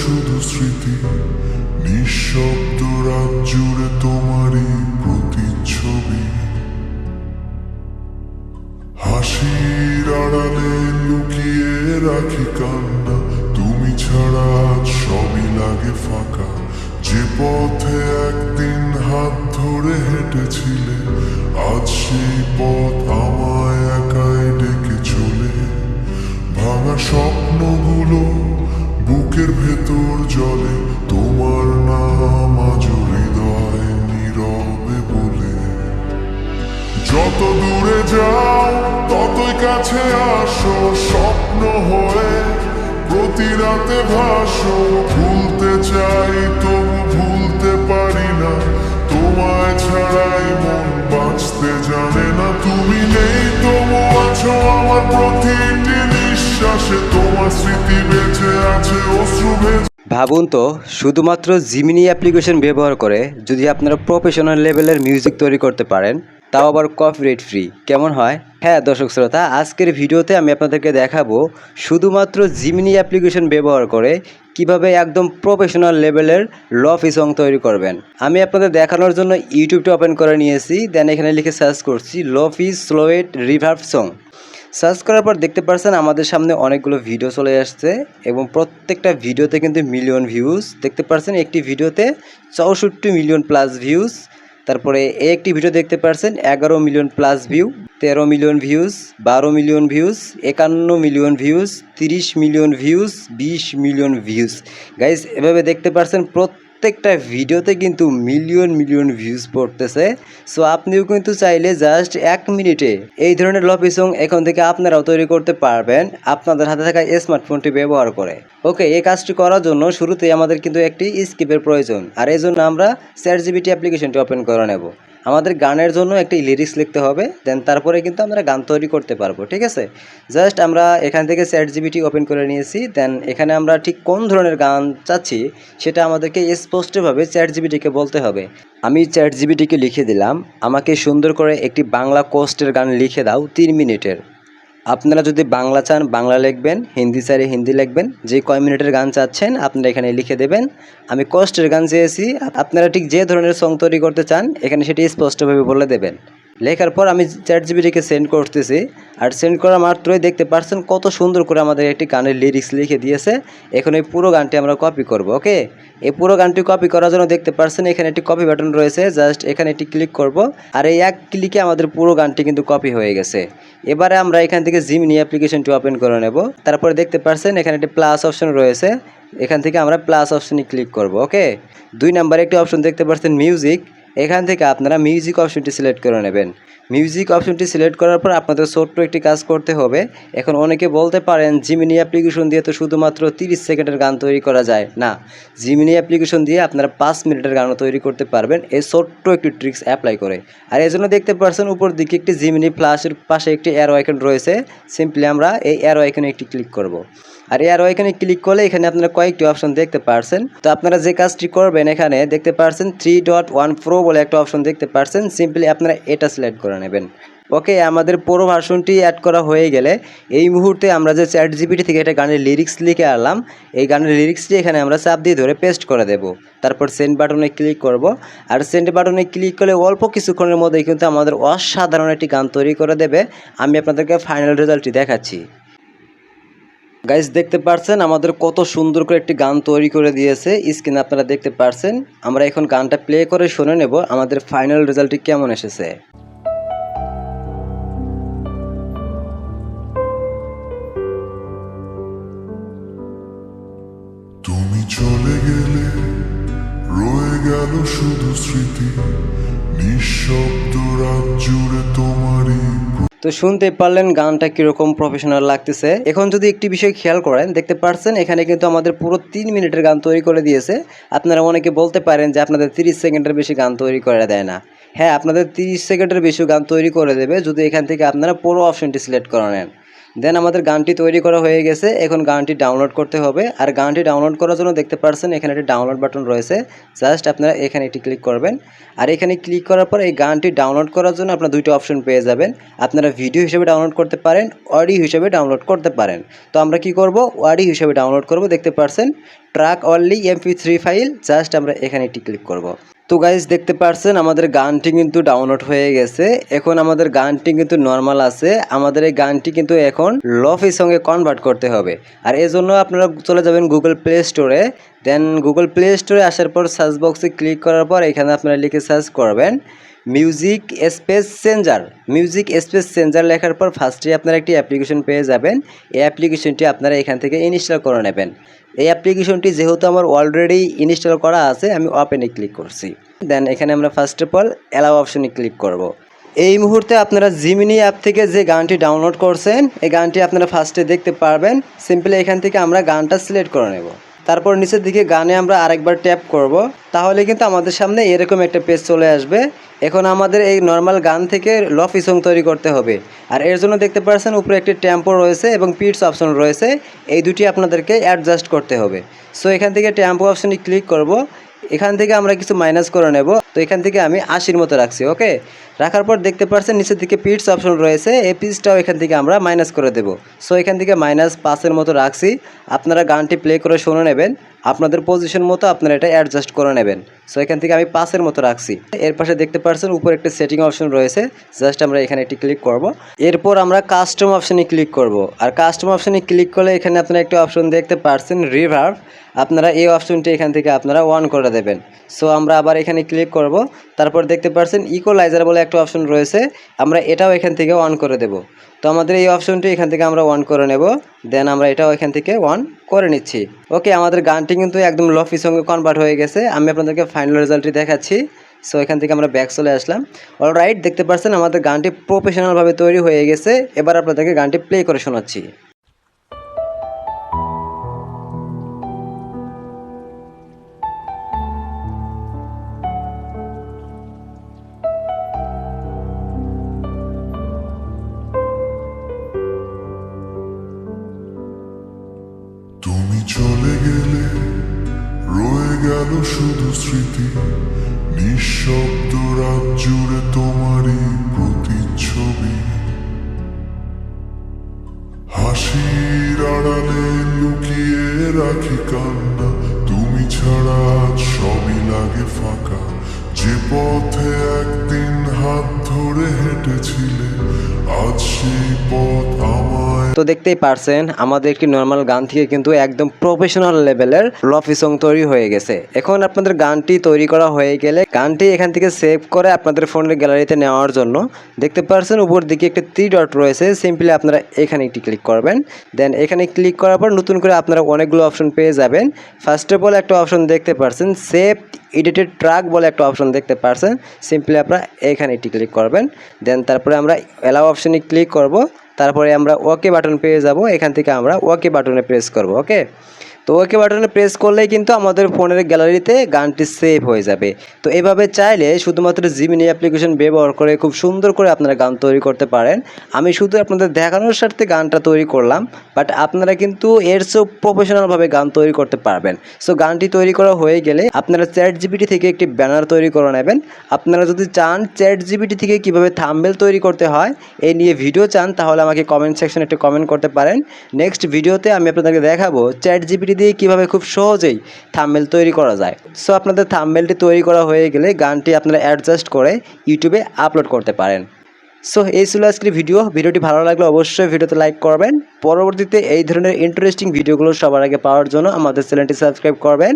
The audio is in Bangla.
শুধু স্মৃতি, নিঃশব্দ রাত জুড়ে তোমারই প্রতিচ্ছবি। হাসির আড়ালে লুকিয়ে রাখি কান্না, তুমি ছাড়া আজ সবই লাগে ফাঁকা। যে পথে একদিন হাত ধরে হেঁটেছিলে, আজ সেই পথ আমায় একাই ডেকে চলে। ভাঙা স্বপ্নগুলো বুকের ভেতর জলে, তোমার নাম আজ হৃদয় নীরবে বলে। যত দূরে যাও ততই কাছে আসো, স্বপ্ন হয়ে প্রতি রাতে ভাসো। ভুলতে চাই তবু ভুলতে পারি না, তোমায় ছাড়াই মন বাঁচতে জানে না। তুমি নেই তবু আছো আমার প্রতিটি নিঃশ্বাসে, তোমার স্মৃতি বেঁচে আছে অশ্রু ভেজে। ভাবুন তো, শুধুমাত্র জিমিনি অ্যাপ্লিকেশন ব্যবহার করে যদি আপনারা প্রফেশনাল লেভেলের মিউজিক তৈরি করতে পারেন, তাও আবার কপিরাইট ফ্রি, কেমন হয়? হ্যাঁ দর্শক শ্রোতা, আজকের ভিডিওতে আমি আপনাদেরকে দেখাবো শুধুমাত্র জিমিনি অ্যাপ্লিকেশন ব্যবহার করে কিভাবে একদম প্রফেশনাল লেভেলের লফি সং তৈরি করবেন। আমি আপনাদের দেখানোর জন্য ইউটিউবটা ওপেন করে নিয়েছি, দেন এখানে লিখে সার্চ করছি লফি স্লোয়েট রিভার্ব সং। সার্চ করার পর দেখতে পাচ্ছেন আমাদের সামনে অনেকগুলো ভিডিও চলে আসছে এবং প্রত্যেকটা ভিডিওতে কিন্তু মিলিয়ন ভিউজ দেখতে পাচ্ছেন। একটি ভিডিওতে 64 মিলিয়ন প্লাস ভিউজ। তারপরে এই একটি ভিডিও দেখতে পাচ্ছেন 11 million plus view, 13 million views, 12 million views, 51 million views, 30 million views, 20 million views. Guys এভাবে দেখতে পাচ্ছেন প্রত্যেকটা ভিডিওতে কিন্তু মিলিয়ন মিলিয়ন ভিউজ পড়তেছে। সো আপনিও কিন্তু চাইলে জাস্ট 1 মিনিটে এই ধরনের লফি সং এখন থেকে আপনারাও তৈরি করতে পারবেন আপনাদের হাতে থাকা স্মার্টফোনটি ব্যবহার করে। ওকে, এই কাজটি করার জন্য শুরুতেই আমাদের কিন্তু একটি স্ক্রিপ্টের প্রয়োজন, আর এই জন্য আমরা চ্যাটজিপিটি অ্যাপ্লিকেশনটি ওপেন করে নেব। আমাদের গানের জন্য একটি লিরিক্স লিখতে হবে, দেন তারপরে কিন্তু আমরা গান তৈরি করতে পারবো, ঠিক আছে? জাস্ট আমরা এখান থেকে চ্যাটজিপিটি ওপেন করে নিয়েছি, দেন এখানে আমরা ঠিক কোন ধরনের গান চাচ্ছি সেটা আমাদেরকে স্পষ্টভাবে চ্যাটজিপিটিকে বলতে হবে। আমি চ্যাটজিপিটিকে লিখে দিলাম, আমাকে সুন্দর করে একটি বাংলা কোস্টের গান লিখে দাও 3 মিনিটের। আপনারা যদি বাংলা চান বাংলা লিখবেন, হিন্দি চাইলে হিন্দি লিখবেন, যে কয় মিনিটের গান চাচ্ছেন আপনারা এখানে লিখে দেবেন। আমি কষ্টের গান চেয়েছি, আপনারা ঠিক যে ধরনের সং তৈরি করতে চান এখানে সেটি স্পষ্টভাবে বলে দেবেন। লেখার পর আমি চ্যাটজিপিটিকে সেন্ড করতেছি, আর সেন্ড করা মাত্রই দেখতে পাচ্ছেন কত সুন্দর করে আমাদের একটি গানের লিরিক্স লিখে দিয়েছে। এখন এই পুরো গানটি আমরা কপি করব। ওকে, এই পুরো গানটি কপি করার জন্য দেখতে পাচ্ছেন এখানে একটি কপি বাটন রয়েছে, জাস্ট এখানে একটি ক্লিক করব, আর এই এক ক্লিকে আমাদের পুরো গানটি কিন্তু কপি হয়ে গেছে। এবারে আমরা এখান থেকে জিমিনি অ্যাপ্লিকেশনটি ওপেন করে নেব। তারপরে দেখতে পাচ্ছেন এখানে একটি প্লাস অপশন রয়েছে, এখান থেকে আমরা প্লাস অপশনে ক্লিক করব। ওকে, 2 নম্বরে একটি অপশন দেখতে পাচ্ছেন মিউজিক, এখান থেকে আপনারা মিউজিক অপশনটি সিলেক্ট করে নেবেন। মিউজিক অপশনটি সিলেক্ট করার পর আপনাদের ছোট্ট একটি কাজ করতে হবে। এখন অনেকে বলতে পারেন জিমিনি অ্যাপ্লিকেশন দিয়ে তো শুধুমাত্র 30 সেকেন্ডের গান তৈরি করা যায় না, জিমিনি অ্যাপ্লিকেশন দিয়ে আপনারা 5 মিনিটের গানও তৈরি করতে পারবেন এই ছোট্ট একটি ট্রিক্স অ্যাপ্লাই করে। আর এই জন্য দেখতে পাচ্ছেন উপর দিকে একটি জিমিনি প্লাসের পাশে একটি অ্যারো আইকন রয়েছে, সিম্পলি আমরা এই অ্যারো আইকনে একটি ক্লিক করব। আর এই অ্যারো আইকনে ক্লিক করলে এখানে আপনারা কয়েকটি অপশন দেখতে পাচ্ছেন। তো আপনারা যে কাজটি করবেন এখানে দেখতে পাচ্ছেন 3.1 প্রো বলে একটা অপশন দেখতে পাচ্ছেন, সিম্পলি আপনারা এটা সিলেক্ট করে নেবেন। ওকে, আমাদের পুরো ভার্সনটি অ্যাড করা হয়ে গেলে এই মুহূর্তে আমরা যে চ্যাটজিপিটি থেকে একটা গানের লিরিক্স লিখে আনলাম, এই গানের লিরিক্সটি এখানে আমরা চাপ দিয়ে ধরে পেস্ট করে দেব। তারপর সেন্ড বাটনে ক্লিক করব, আর সেন্ড বাটনে ক্লিক করলে অল্প কিছুক্ষণের মধ্যেই কিন্তু আমাদের অসাধারণ একটি গান তৈরি করে দেবে। আমি আপনাদেরকে ফাইনাল রেজাল্টটি দেখাচ্ছি। গাইস দেখতে পাচ্ছেন আমাদের কত সুন্দর করে একটি গান তৈরি করে দিয়েছে, স্ক্রিনে আপনারা দেখতে পাচ্ছেন। আমরা এখন গানটা প্লে করে শুনে নেব আমাদের ফাইনাল রেজাল্টটি কেমন এসেছে। তুমি চলে গেলে রয়ে গেল শুধু স্মৃতি, নিঃশব্দ রাত জুড়ে তোমারই। তো শুনতে পারলেন গানটা কীরকম প্রফেশনাল লাগতেছে। এখন যদি একটি বিষয় খেয়াল করেন দেখতে পাচ্ছেন এখানে কিন্তু আমাদের পুরো 3 মিনিটের গান তৈরি করে দিয়েছে। আপনারা অনেকে বলতে পারেন যে আপনাদের 30 সেকেন্ডের বেশি গান তৈরি করে দেয় না। হ্যাঁ, আপনাদের 30 সেকেন্ডের বেশি গান তৈরি করে দেবে যদি এখান থেকে আপনারা পুরো অপশনটি সিলেক্ট করে নেন। দেন আমাদের গানটি তৈরি করা হয়ে গেছে। এখন গানটি ডাউনলোড করতে হবে। আর গানটি ডাউনলোড করার জন্য দেখতে পাচ্ছেন এখানে একটি ডাউনলোড বাটন রয়েছে। জাস্ট আপনারা এখানে একটি ক্লিক করবেন। আর এখানে ক্লিক করার পর এই গানটি ডাউনলোড করার জন্য আপনারা দুইটা অপশন পেয়ে যাবেন। আপনারা ভিডিও হিসেবে ডাউনলোড করতে পারেন, অডিও হিসেবে ডাউনলোড করতে পারেন। তো আমরা কি করব, অডিও হিসেবে ডাউনলোড করব। দেখতে পাচ্ছেন track only MP3 file, just আমরা এখানে একটি ক্লিক করব। তো গাইজ দেখতে পাচ্ছেন আমাদের গানটি কিন্তু ডাউনলোড হয়ে গেছে। এখন আমাদের গানটি কিন্তু নর্মাল আছে। আমাদের এই গানটি কিন্তু এখন লফি সঙ্গে কনভার্ট করতে হবে। আর এই জন্য আপনারা চলে যাবেন গুগল প্লে স্টোরে। দেন গুগল প্লে স্টোরে আসার পর সার্চ বক্সে ক্লিক করার পর এখানে আপনারা লিখে সার্চ করবেন music space changer. Music space changer লেখার পর ফার্স্টে আপনারা একটি অ্যাপ্লিকেশন পেয়ে যাবেন। এই অ্যাপ্লিকেশনটি আপনারা এখান থেকে ইনস্টল করে নেবেন। এই অ্যাপ্লিকেশনটি যেহেতু আমার অলরেডি ইনস্টল করা আছে, আমি ওপেনে ক্লিক করছি। দেন এখানে আমরা ফার্স্ট অফ অল অ্যালাউ অপশনে ক্লিক করব। এই মুহূর্তে আপনারা জিমিনি অ্যাপ থেকে যে গানটি ডাউনলোড করছেন এই গানটি আপনারা ফার্স্টে দেখতে পারবেন। সিম্পলি এখান থেকে আমরা গানটা সিলেক্ট করে নেব। তারপর নিচের দিকে গানে আমরা আরেকবার ট্যাপ করব। তাহলে কিন্তু আমাদের সামনে এরকম একটা পেজ চলে আসবে। এখন আমাদের এই নর্মাল গান থেকে লফি সং তৈরি করতে হবে। আর এর জন্য দেখতে পাচ্ছেন উপরে একটি টেম্পো রয়েছে এবং পিটস অপশন রয়েছে। এই দুটি আপনাদেরকে অ্যাডজাস্ট করতে হবে। সো এখান থেকে টেম্পো অপশনে ক্লিক করব। এখান থেকে আমরা কিছু মাইনাস করে নেব। তো এখান থেকে আমি 80-র মতো রাখছি। ওকে, রাখার পর দেখতে পাচ্ছেন নিচের দিকে পিটস অপশন রয়েছে। এই পিটসটাও এখান থেকে আমরা মাইনাস করে দেব। সো এখান থেকে -5-এর মতো রাখছি। আপনারা গানটি প্লে করে শুনে নেবেন। আপনাদের পজিশন মতো আপনারা এটা অ্যাডজাস্ট করে নেবেন। সো এখান থেকে আমি 5-এর মতো রাখছি। এর পাশে দেখতে পাচ্ছেন উপরে একটা সেটিং অপশন রয়েছে। জাস্ট আমরা এখানে একটি ক্লিক করব। এরপর আমরা কাস্টম অপশনে ক্লিক করব। আর কাস্টম অপশনে ক্লিক করলে এখানে আপনারা একটা অপশন দেখতে পাচ্ছেন রিভার্ব। আপনারা এই অপশনটি এখান থেকে আপনারা অন করে দেবেন। সো আমরা আবার এখানে ক্লিক করব। তারপর দেখতে পাচ্ছেন ইকোলাইজার বলে একটা অপশন রয়েছে, আমরা এটাও এখান থেকে অন করে দেব। তো আমাদের এই অপশনটি এখান থেকে আমরা অন করে নেব। দেন আমরা এটাও এখান থেকে অন করে নিচ্ছি। ওকে, আমাদের গানটি কিন্তু একদম লফি সঙ্গে কনভার্ট হয়ে গেছে। আমি আপনাদেরকে ফাইনাল রেজাল্টটি দেখাচ্ছি। সো এখান থেকে আমরা ব্যাক চলে আসলাম। অলরাইট, দেখতে পাচ্ছেন আমাদের গানটি প্রফেশনালভাবে তৈরি হয়ে গেছে। এবার আপনাদেরকে গানটি প্লে করে শোনাচ্ছি। তুমি চলে গেলে রয়ে গেল শুধু স্মৃতি, নিঃশব্দ রাত জুড়ে তোমারই প্রতিচ্ছবি। হাসির আড়ালে লুকিয়ে রাখি কান্না, তুমি ছাড়া আজ সবই লাগে ফাঁকা। যে পথে একদিন হাত ধরে হেঁটেছিলে, আজ সেই পথ আমায়। তো দেখতেই পারছেন আমাদের একটি নর্মাল গান থেকে কিন্তু একদম প্রফেশনাল লেভেলের লফি সং তৈরি হয়ে গেছে। এখন আপনাদের গানটি তৈরি করা হয়ে গেলে গানটি এখান থেকে সেভ করে আপনাদের ফোনের গ্যালারিতে নেওয়ার জন্য দেখতে পারছেন উপর দিকে একটা 3 ডট রয়েছে। সিম্পলি আপনারা এখানে একটি ক্লিক করবেন। দেন এখানে ক্লিক করার পর নতুন করে আপনারা অনেকগুলো অপশন পেয়ে যাবেন। ফার্স্ট অফ অল একটা অপশন দেখতে পারছেন সেভ এডিটেড ট্র্যাক বলে একটা অপশন দেখতে পারছেন। সিম্পলি আপনারা এখানে একটি ক্লিক করবেন। দেন তারপরে আমরা অ্যালাউ অপশনে ক্লিক করব। তারপরে আমরা ওকে বাটন পেয়ে যাব। এখান থেকে আমরা ওকে বাটনে প্রেস করব। ওকে, তো ওকে বাটনে প্রেস করলেই কিন্তু আমাদের ফোনের গ্যালারিতে গানটি সেভ হয়ে যাবে। তো এভাবে চাইলে শুধুমাত্র জিমিনি অ্যাপ্লিকেশন ব্যবহার করে খুব সুন্দর করে আপনারা গান তৈরি করতে পারেন। আমি শুধু আপনাদের দেখানোর স্বার্থে গানটা তৈরি করলাম, বাট আপনারা কিন্তু এর চেয়েও প্রফেশনালভাবে গান তৈরি করতে পারবেন। সো গানটি তৈরি করা হয়ে গেলে আপনারা ChatGPT থেকে একটি ব্যানার তৈরি করে নেবেন। আপনারা যদি চান ChatGPT থেকে কীভাবে থাম্বনেল তৈরি করতে হয় এই নিয়ে ভিডিও চান, তাহলে আমাকে কমেন্ট সেকশনে একটু কমেন্ট করতে পারেন। নেক্সট ভিডিওতে আমি আপনাদেরকে দেখাবো ChatGPT দিয়ে কীভাবে খুব সহজেই থাম্বনেল তৈরি করা যায়। সো আপনাদের থাম্বনেলটি তৈরি করা হয়ে গেলে গানটি আপনারা অ্যাডজাস্ট করে ইউটিউবে আপলোড করতে পারেন। সো এই ছিল আজকের ভিডিওটি ভালো লাগলে অবশ্যই ভিডিওতে লাইক করবেন। পরবর্তীতে এই ধরনের ইন্টারেস্টিং ভিডিওগুলো সবার আগে পাওয়ার জন্য আমাদের চ্যানেলটি সাবস্ক্রাইব করবেন।